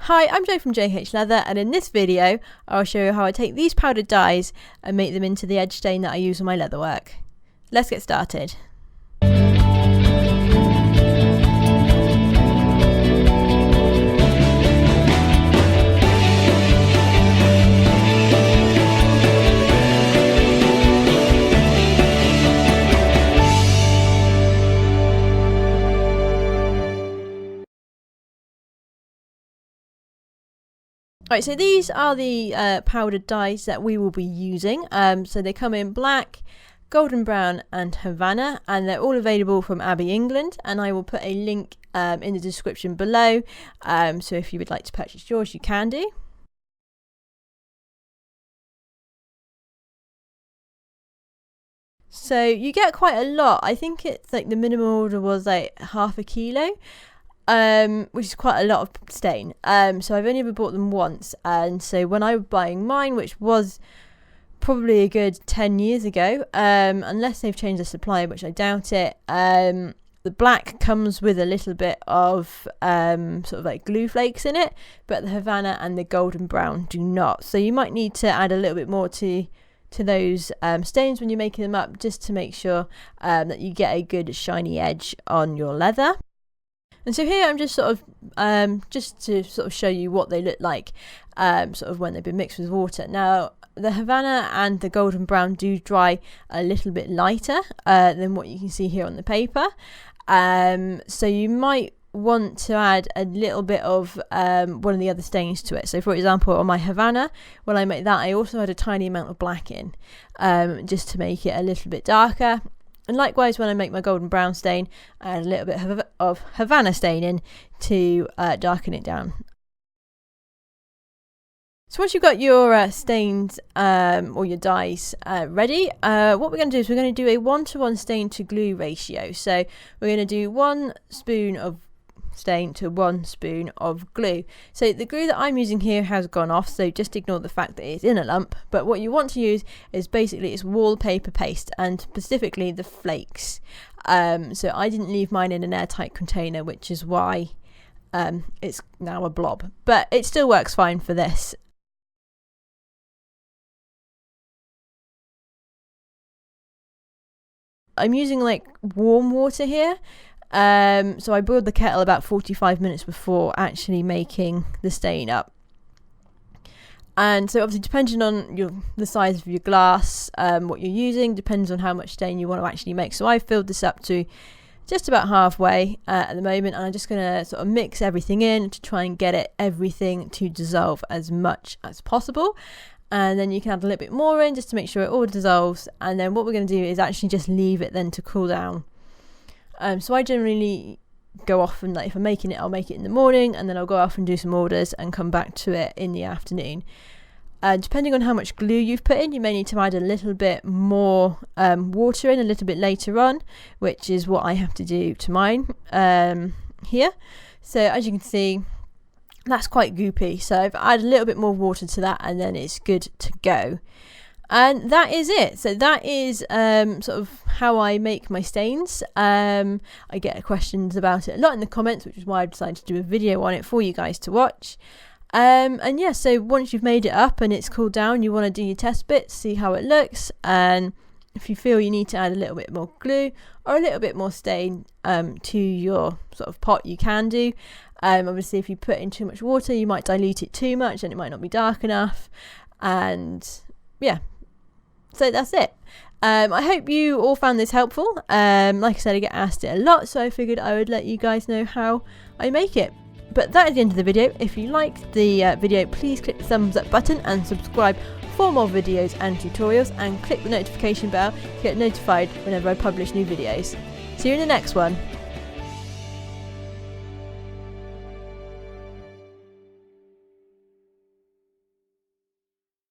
Hi, I'm Jo from J.H.Leather, and in this video I'll show you how I take these powdered dyes and make them into the edge stain that I use on my leatherwork. Let's get started. Right, so these are the powdered dyes that we will be using. So they come in black, golden brown and Havana, and they're all available from Abbey, England, and I will put a link in the description below, so if you would like to purchase yours you can do. So you get quite a lot. I think it's like the minimum order was like half a kilo. Which is quite a lot of stain. So I've only ever bought them once, and so when I was buying mine, which was probably a good 10 years ago, unless they've changed the supply, which I doubt it, the black comes with a little bit of sort of like glue flakes in it, but the Havana and the golden brown do not. So you might need to add a little bit more to those stains when you're making them up, just to make sure that you get a good shiny edge on your leather. And so here I'm just sort of, just to sort of show you what they look like, sort of when they've been mixed with water. Now, the Havana and the golden brown do dry a little bit lighter than what you can see here on the paper. So you might want to add a little bit of one of the other stains to it. So for example, on my Havana, when I make that, I also add a tiny amount of black in, just to make it a little bit darker. And likewise, when I make my golden brown stain, I add a little bit of Havana stain in to darken it down. So once you've got your stains or your dyes ready, what we're going to do is we're going to do a 1:1 stain to glue ratio. So we're going to do 1 spoon of stain to 1 spoon of glue. So the glue that I'm using here has gone off, so just ignore the fact that it's in a lump, but what you want to use is basically it's wallpaper paste, and specifically the flakes. So I didn't leave mine in an airtight container, which is why it's now a blob, but it still works fine for this. I'm using like warm water here. So I boiled the kettle about 45 minutes before actually making the stain up. And so obviously depending on the size of your glass, what you're using, depends on how much stain you want to actually make. So I filled this up to just about halfway at the moment, and I'm just going to sort of mix everything in to try and get everything to dissolve as much as possible. And then you can add a little bit more in just to make sure it all dissolves, and then what we're going to do is actually just leave it then to cool down. So I generally go off and, like, if I'm making it, I'll make it in the morning, and then I'll go off and do some orders and come back to it in the afternoon. Depending on how much glue you've put in, you may need to add a little bit more water in a little bit later on, which is what I have to do to mine here. So as you can see, that's quite goopy, so I've added a little bit more water to that, and then it's good to go. And that is it. So that is sort of how I make my stains. I get questions about it a lot in the comments, which is why I decided to do a video on it for you guys to watch. And yeah, so once you've made it up and it's cooled down, you want to do your test bits, see how it looks, and if you feel you need to add a little bit more glue or a little bit more stain to your sort of pot, you can do. Obviously if you put in too much water, you might dilute it too much and it might not be dark enough. And yeah, so that's it. I hope you all found this helpful. Like I said, I get asked it a lot, so I figured I would let you guys know how I make it. But that is the end of the video. If you liked the video, please click the thumbs up button and subscribe for more videos and tutorials, and click the notification bell to get notified whenever I publish new videos. See you in the next one.